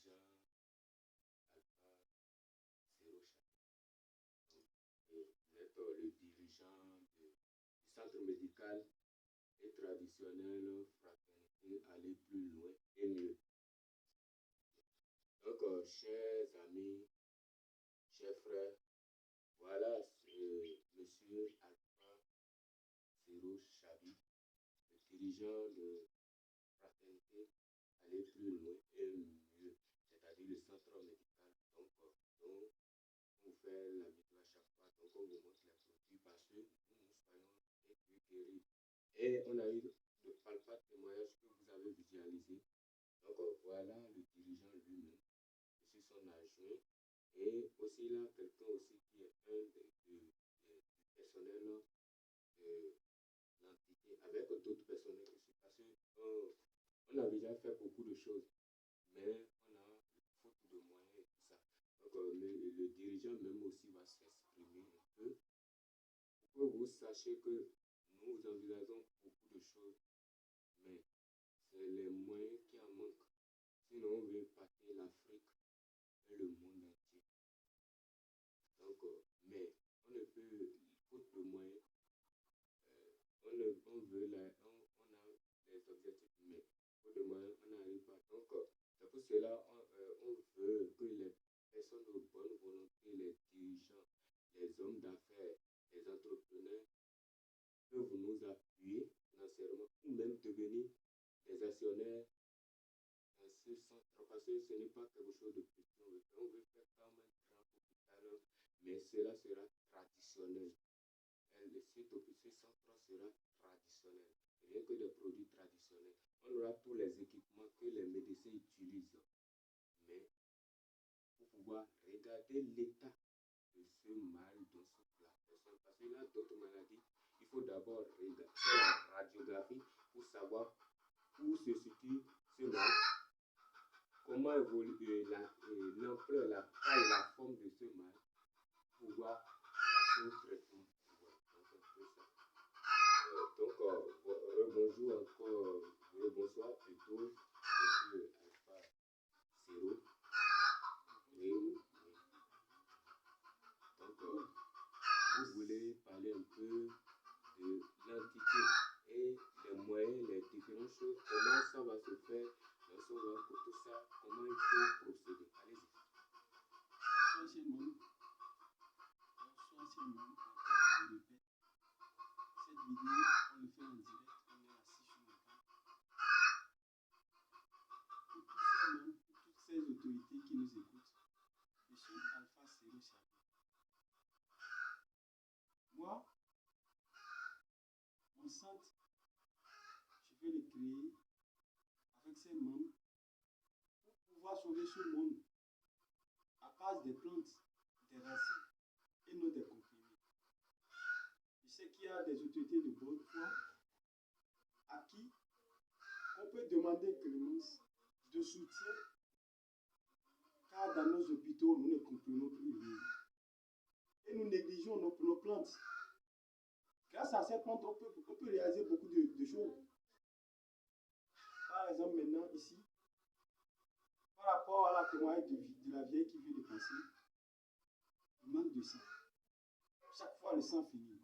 dirigeant Alpha Zero Chapeau. Vous êtes le dirigeant du centre médical et traditionnel Fraternité aller plus loin et mieux. Donc, chers amis, chers frères, voilà monsieur Alpha Zero Chabi, le dirigeant de Fraternité aller plus loin et mieux, c'est-à-dire le centre médical. Donc, on vous fait la vidéo à chaque fois, donc on vous montre les produits parce que nous soyons guéris. Et on a eu de palpables témoignages que vous avez visualisés. Donc, voilà le dirigeant lui-même. Je suis son adjoint. Et aussi là, quelqu'un aussi qui est un du personnel de l'entité, avec d'autres personnels aussi, parce qu'on a déjà fait beaucoup de choses, mais on a faute de moyens et tout ça. Donc, le dirigeant même aussi va s'exprimer un peu pour que vous sachiez que nous envisageons beaucoup de choses, mais c'est les moyens qui en manquent. Sinon, on veut épater l'Afrique et le monde entier. Donc, mais on ne peut, faute de moyens, on veut on a les objectifs, mais faute de moyens, on n'arrive pas. Donc, c'est pour cela on veut que les personnes de bonne volonté, les dirigeants, les hommes d'affaires, les entrepreneurs peuvent nous appuyer financièrement ou même devenir des actionnaires dans ce centre, parce que ce n'est pas quelque chose de petit. On veut faire comme un grand hôpital, mais cela sera traditionnel. Ce centre sera traditionnel, rien que des produits traditionnels. On aura tous les équipements que les médecins utilisent, mais pour pouvoir regarder l'état de ce mal dont souffre la personne, parce qu'il y a d'autres maladies, il faut d'abord faire la radiographie pour savoir où se situe ce mal, comment évolue l'ampleur, la taille, la forme de ce mal, pour pouvoir passer au traitement. Donc, bonjour encore, bonsoir plutôt, monsieur Alpha Zero. Oui. Donc, vous voulez parler un peu de l'entité et les moyens, les différentes choses, comment ça va se faire, lorsqu'on va pour tout ça, comment il faut procéder. Allez-y. Bonsoir, c'est moi. Bonsoir, c'est moi. Encore, je répète. Cette vidéo, on le fait en direct, on est assis sur le banc. Pour tous ces membres, pour toutes ces autorités qui nous écoutent, je suis Alpha Zero Chabi. Moi, mon centre, je vais le créer avec ces membres pour pouvoir sauver ce monde à base des plantes, des racines et non des comprimés. Je sais qu'il y a des autorités de bonne foi à qui on peut demander clémence de soutien, car dans nos hôpitaux, nous ne comprenons plus rien. Et nous négligeons nos plantes. Grâce à ces plantes, on peut réaliser beaucoup de choses. Par exemple, maintenant, ici, par rapport à la témoignage de la vieille qui vient de passer, il manque de sang. Chaque fois, le sang finit.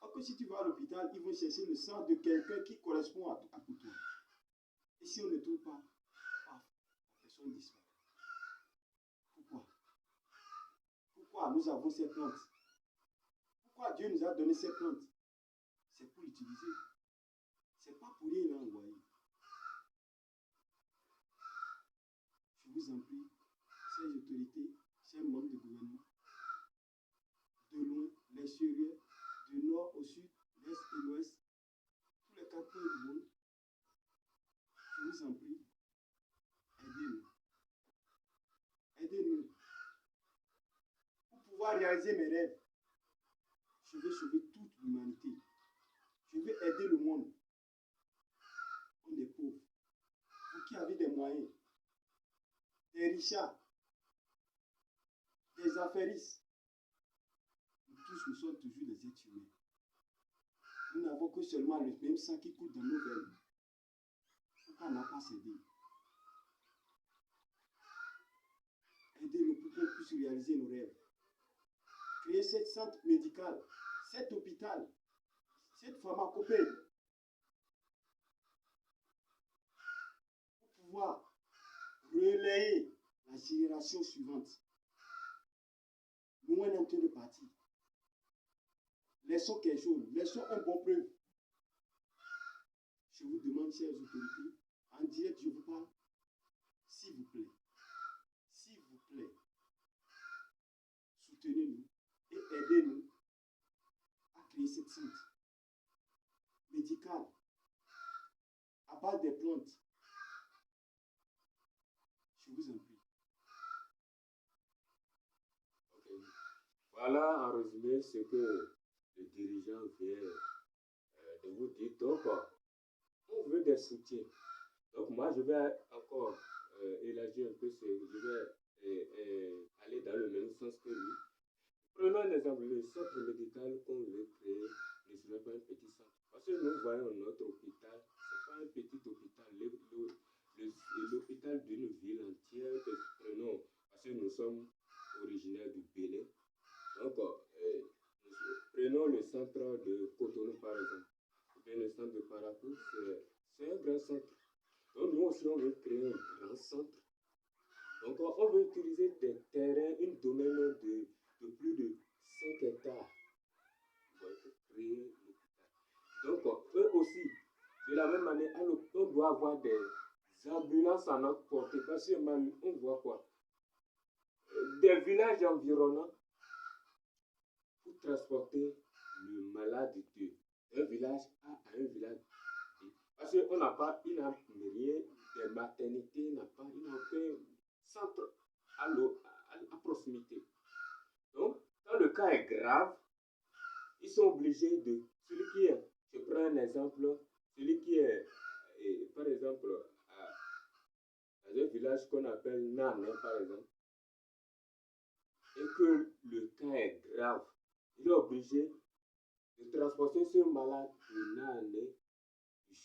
Or que si tu vas à l'hôpital, ils vont chercher le sang de quelqu'un qui correspond à toi. Et si on ne trouve pas, la personne disparaît. Pourquoi? Pourquoi nous avons ces plantes? Pourquoi Dieu nous a donné ces plantes? C'est pour l'utiliser. C'est pas pour rien envoyer. Je vous en prie, ces autorités, ces membres de gouvernement, de loin, les Syriens, du nord au sud, l'est et l'ouest, tous les quatre coins du monde, je vous en prie, aidez-nous. Aidez-nous. Pour pouvoir réaliser mes rêves, je veux sauver toute l'humanité. Je veux aider le monde. On est pauvres. Vous qui avez des moyens, des richards, des affairistes, nous tous, nous sommes toujours des êtres humains. Nous n'avons que seulement le même sang qui coule dans nos veines. Pourquoi on n'a pas cédé? aider-nous pour qu'on puisse réaliser nos rêves. Créer cette centre médical, cet hôpital, cette pharmacopée, pour pouvoir relayer la génération suivante. Nous, on est en train de partir. Laissons quelque chose, laissons un bon preuve. Je vous demande, chers autorités, en direct, je vous parle, s'il vous plaît, soutenez-nous et aidez-nous à créer cette centre médicale à base des plantes. Je vous en prie. Ok. Voilà en résumé ce que le dirigeant vient de vous dire. Donc, on veut des soutiens. Donc, moi, je vais encore élargir un peu je vais aller dans le même sens que lui. Prenons un exemple, le centre médical qu'on veut créer ne serait pas un petit centre. Parce que nous voyons notre hôpital, ce n'est pas un petit hôpital. L'hôpital d'une ville entière, prenons, parce que nous sommes originaires du Bénin. Donc, prenons le centre de Cotonou par exemple. Bien, le centre de Parakou, c'est un grand centre. Donc, nous aussi, on veut créer un grand centre. Donc, on veut utiliser des terrains, une domaine de plus de 5 hectares pour créer l'hôpital. Donc, eux aussi, de la même manière, on doit avoir des ambulances à notre portée. Parce qu'on voit quoi? Des villages environnants pour transporter le malade d'un village A à un village B. Parce qu'on n'a pas, il n'a rien, des maternités, il n'a aucun centre à proximité. Donc, quand le cas est grave, ils sont obligés de, je prends un exemple, celui qui est, par exemple, dans un village qu'on appelle Nané, par exemple, et que le cas est grave, il est obligé de transporter ce malade de Nané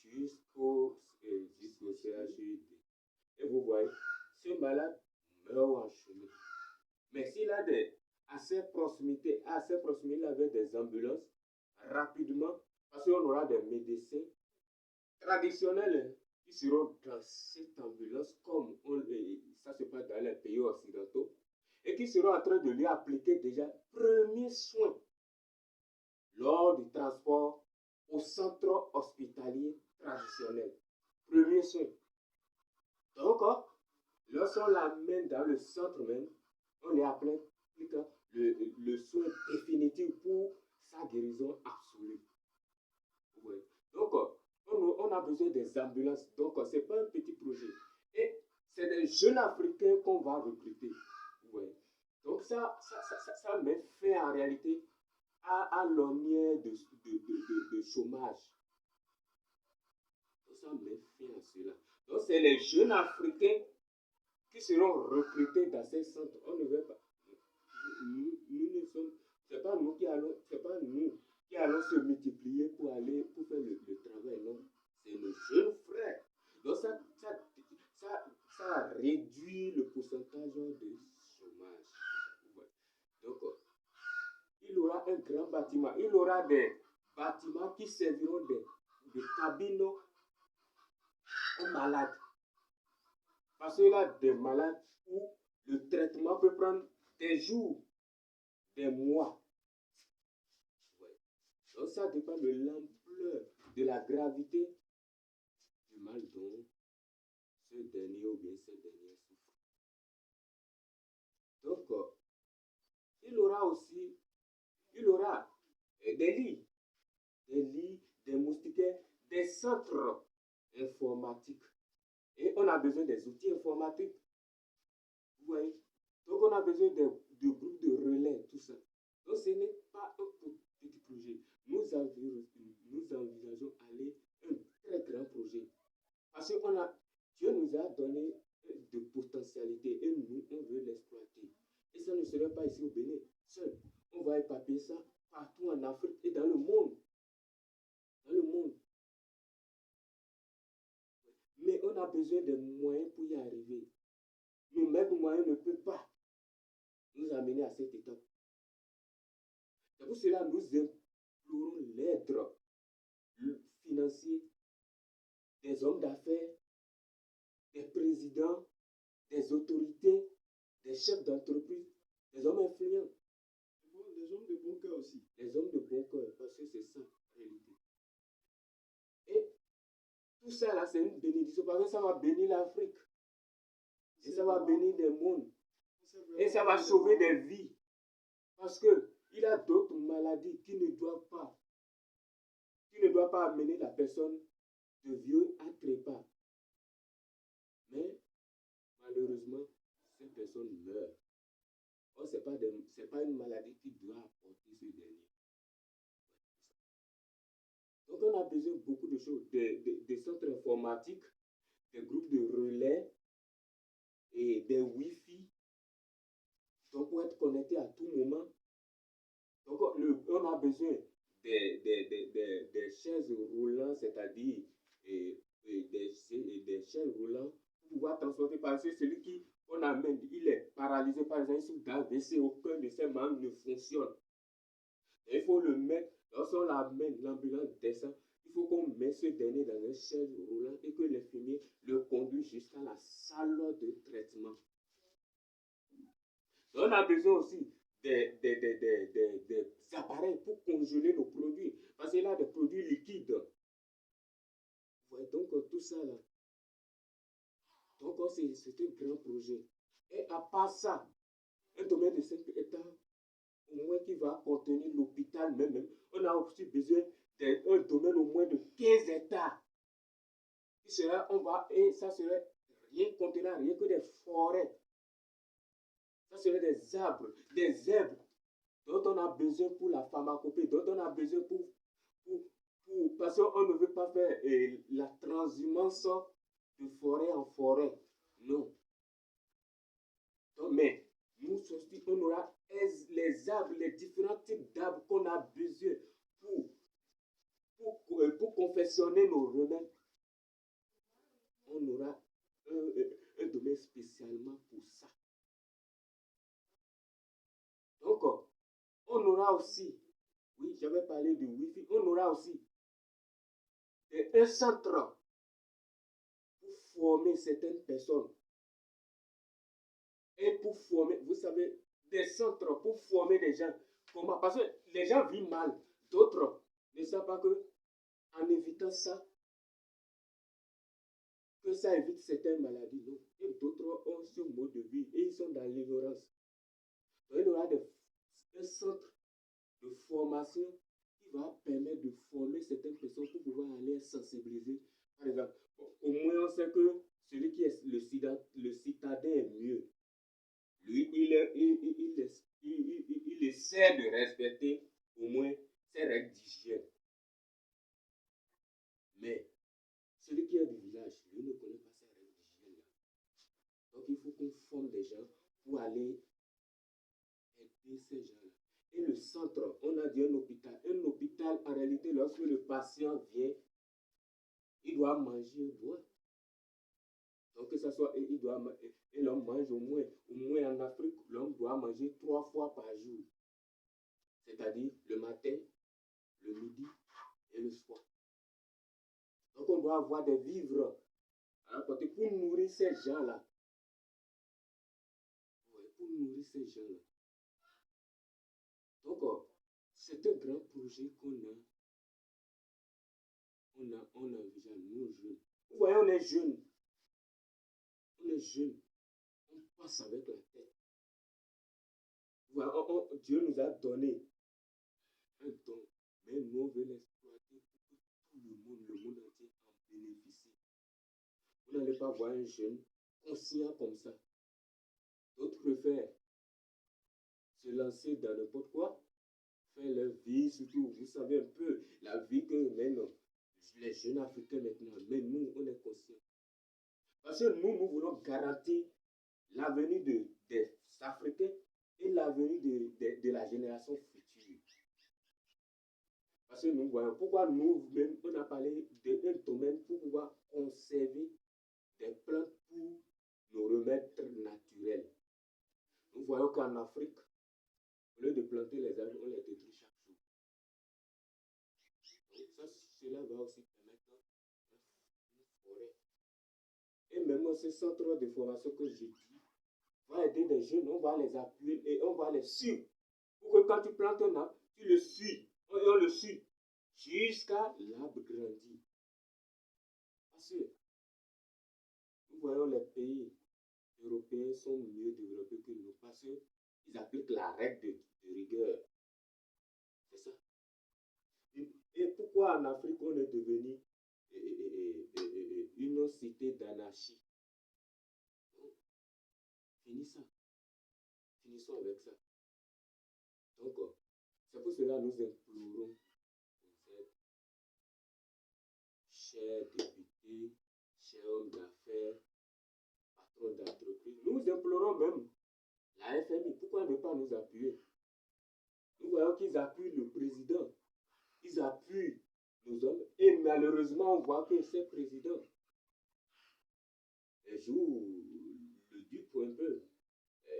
jusqu'au CHUD. Et vous voyez, ce malade meurt en chemin. Mais s'il a assez proximité, il avait des ambulances, rapidement, parce qu'on aura des médecins traditionnels qui seront dans cette ambulance, comme ça se passe dans les pays occidentaux, et qui seront en train de lui appliquer déjà premier soin lors du transport au centre hospitalier traditionnel. Premier soin. Donc, lorsqu'on l'amène dans le centre même, on lui applique le soin définitif pour sa guérison absolue. Ouais. Donc, on a besoin des ambulances. Donc, ce n'est pas un petit projet. Et c'est des jeunes Africains qu'on va recruter. Ouais. Donc, ça met fin en réalité à l'ornière de chômage. Donc, ça met fin à cela. Donc, c'est les jeunes Africains qui seront recrutés dans ces centres. On ne veut pas. C'est pas nous qui allons se multiplier pour faire le travail, non. C'est nos jeunes frères. Donc ça réduit le pourcentage de chômage. Donc, il aura un grand bâtiment. Il aura des bâtiments qui serviront de cabines aux malades. Parce qu'il y a des malades où le traitement peut prendre des jours, des mois. Ouais. Donc ça dépend de l'ampleur, de la gravité du mal dont ce dernier ou bien ce dernier souffre. Donc, il aura des lits, des moustiquaires, des centres informatiques. Et on a besoin des outils informatiques. Vous voyez? Donc, on a besoin de groupes de relais, tout ça. Donc, ce n'est pas un petit projet. Nous envisageons aller un très grand projet. Parce que Dieu nous a donné de potentialités et nous, on veut l'exploiter. Et ça ne serait pas ici au Bénin seul. On va épaper ça partout en Afrique et dans le monde. Dans le monde. Mais on a besoin de moyens pour y arriver. Nous-mêmes, moyens ne peuvent pas. nous amener à cette étape. C'est pour cela que nous implorons l'aide financière des hommes d'affaires, des présidents, des autorités, des chefs d'entreprise, des hommes influents. Les hommes de bon cœur aussi. Les hommes de bon cœur, parce que c'est ça, en réalité. Et tout ça, là, c'est une bénédiction, parce que ça va bénir l'Afrique. Et ça va bénir des mondes. Et ça va sauver des vies. Parce que il y a d'autres maladies qui ne doivent pas amener la personne de vieux à trépas. Mais, malheureusement, ces personnes meurent. Or, ce n'est pas une maladie qui doit apporter ce dernier. Donc, on a besoin de beaucoup de choses, des centres informatiques, des groupes de relais et des Wi-Fi. Donc, pour être connecté à tout moment. Donc, on a besoin des chaises roulantes, c'est-à-dire des chaises roulantes pour pouvoir transporter. Parce que celui qui on amène, il est paralysé, par exemple, si vous avez aucun de ses membres ne fonctionne. Et il faut le mettre, lorsqu'on l'amène, l'ambulance descend, il faut qu'on mette ce dernier dans une chaise roulante et que l'infirmier le conduit jusqu'à la salle de traitement. Donc, on a besoin aussi des appareils pour congeler nos produits. Parce qu'il y a des produits liquides. Vous voyez donc tout ça là. Donc c'est un grand projet. Et à part ça, un domaine de 5 hectares, au moins qui va contenir l'hôpital même. On a aussi besoin d'un domaine au moins de 15 hectares. Et ça serait rien contenant, rien que des forêts. Ça serait des arbres, des herbes dont on a besoin pour la pharmacopée, dont on a besoin parce qu'on ne veut pas faire la transhumance de forêt en forêt. Non. Donc, mais nous aussi, on aura les arbres, les différents types d'arbres qu'on a besoin pour confectionner nos remèdes. On aura un domaine spécialement pour ça. Donc, on aura aussi, oui, j'avais parlé de Wi-Fi, on aura aussi un centre pour former certaines personnes. Et pour former, vous savez, des centres pour former des gens. Comment? Parce que les gens vivent mal. D'autres ne savent pas que, en évitant ça, que ça évite certaines maladies. Non. Et d'autres ont ce mode de vie et ils sont dans l'ignorance. Donc, il y aura un centre de formation qui va permettre de former certaines personnes pour pouvoir aller sensibiliser. Par exemple, au moins on sait que celui qui est le citadin est mieux. Lui, il essaie de respecter au moins ses règles d'hygiène. Mais celui qui est du village, lui ne connaît pas ses règles d'hygiène. Donc il faut qu'on forme des gens pour aller aider ces gens-là. Et le centre, on a dit un hôpital. Un hôpital, en réalité, lorsque le patient vient, il doit manger, boire. Donc que ce soit, et l'homme mange au moins en Afrique, l'homme doit manger 3 fois par jour. C'est-à-dire le matin, le midi et le soir. Donc on doit avoir des vivres à côté pour nourrir ces gens-là. Ouais, pour nourrir ces gens-là. Donc, c'est un grand projet qu'on envisage, nous jeunes. Vous voyez, on est jeunes. On est jeunes. On passe avec la tête. Voilà, Dieu nous a donné un don, mais nous on veut l'exploiter pour que tout le monde entier en bénéficie. Vous n'allez pas voir un jeune conscient comme ça. D'autres préfèrent se lancer dans n'importe quoi, faire leur vie, surtout, vous savez un peu, la vie que mènent les jeunes Africains maintenant. Mais nous, on est conscients. Parce que nous voulons garantir l'avenir des Africains et l'avenir de la génération future. Parce que nous voyons pourquoi nous-mêmes, on a parlé d'un domaine pour pouvoir conserver des plantes pour nos remèdes naturels. Nous voyons qu'en Afrique, cela va aussi permettre une forêt. Et même ce centre de formation que j'ai dit va aider les jeunes, on va les appuyer et on va les suivre. Pour que quand tu plantes un arbre, tu le suis. Et on le suit jusqu'à l'arbre grandit. Parce que nous voyons les pays européens sont mieux développés que nous parce qu'ils appliquent la règle de rigueur. C'est ça. Et pourquoi en Afrique on est devenu une cité d'anarchie? Finissons. Finissons avec ça. Donc, c'est pour cela que nous implorons vous êtes, chers députés, chers hommes d'affaires, patrons d'entreprise. Nous implorons même la FMI. Pourquoi ne pas nous appuyer? Nous voyons qu'ils appuient le président. Ils appuient nos hommes. Et malheureusement, on voit que ces présidents jouent le dupe un peu.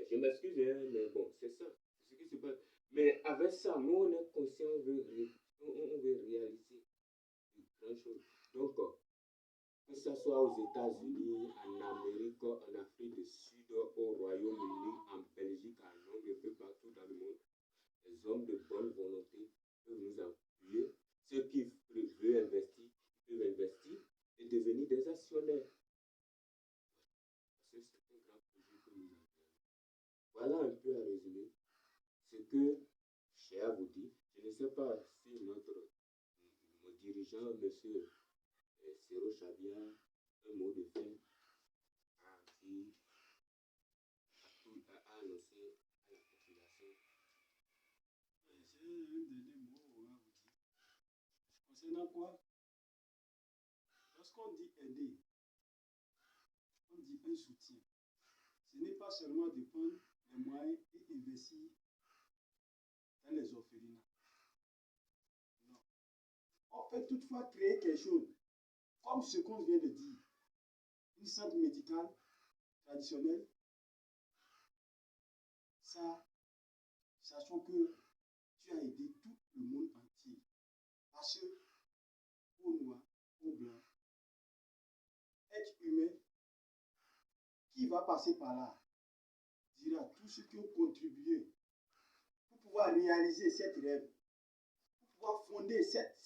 Je m'excuse, mais bon, c'est ça. C'est ce qui se passe. Mais avec ça, nous, on est conscient, on veut réaliser de grandes choses. Donc, que ce soit aux États-Unis, en Amérique, en Afrique du Sud, au Royaume-Uni, en Belgique, en Londres, un peu partout dans le monde, les hommes de bonne volonté peuvent nous appuyer. Ceux qui veulent investir, peuvent investir et devenir des actionnaires. Parce que c'est un grand projet que nous avons. Voilà un peu à résumer ce que j'ai à vous dire. Je ne sais pas si mon dirigeant, M. Sero Chabia, un mot de fin à dire, à annoncer à la population. J'ai un dernier mot à vous dire. Concernant quoi? Lorsqu'on dit aider, on dit un soutien. Ce n'est pas seulement de prendre les moyens et investir dans les orphelinats. Non. On peut toutefois créer quelque chose, comme ce qu'on vient de dire, une centre médicale traditionnelle. Ça, sachant que tu as aidé tout le monde entier. Parce que, peau noire, peau blanc, être humain, qui va passer par là, dira tous ceux qui ont contribué pour pouvoir réaliser cette rêve, pour pouvoir fonder cet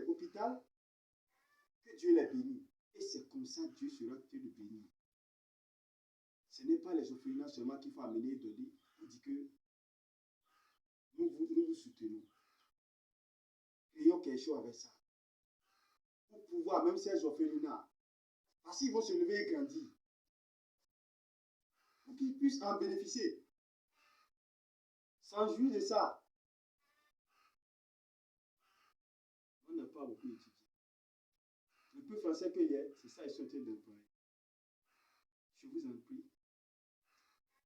hôpital, que Dieu les bénisse. Et c'est comme ça que Dieu sera te le bénir. Ce n'est pas les orphelinats seulement qu'il faut amener et donner pour dire que nous vous soutenons. Créons quelque chose avec ça. Pour pouvoir, même ces orphelinats, parce qu'ils vont se lever et grandir, pour qu'ils puissent en bénéficier, sans jouir de ça. On n'a pas beaucoup étudié. Le peu français qu'il y a, c'est ça, ils sont en train d'employer. Je vous en prie,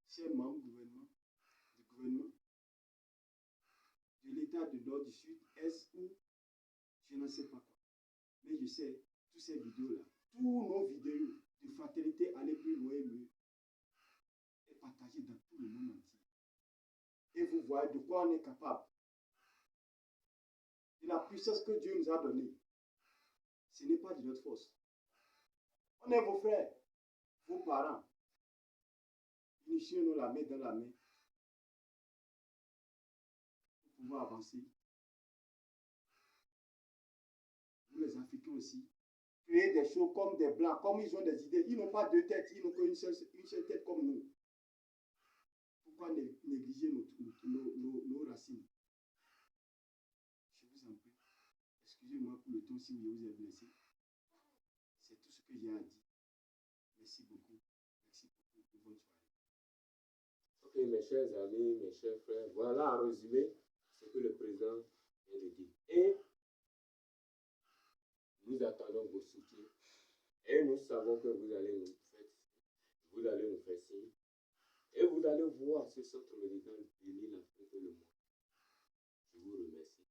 chers membres du gouvernement, de l'État du Nord, du Sud, Est ou je ne sais pas quoi. Mais je sais, toutes ces vidéos-là, tous nos vidéos de fraternité, aller plus loin et mieux, est partagée dans tout le monde entier. Et vous voyez de quoi on est capable. De la puissance que Dieu nous a donnée. Ce n'est pas de notre force. On est vos frères, vos parents. Unissons-nous la main dans la main pour pouvoir avancer. Vous les Africains aussi, créer des choses comme des Blancs, comme ils ont des idées. Ils n'ont pas deux têtes, ils n'ont qu'une seule tête comme nous. Pourquoi négliger nos racines? Je vous en prie. Excusez-moi pour le temps si je vous ai blessé. C'est tout ce que j'ai à dire. Merci beaucoup. Merci beaucoup. Bonne soirée. Ok, mes chers amis, mes chers frères, voilà en résumé ce que le président vient de dire. Et nous attendons vos soutiens. Et nous savons que vous allez nous faire signe. Et vous allez voir ce centre médical bénir l'Afrique le monde. Je vous remercie.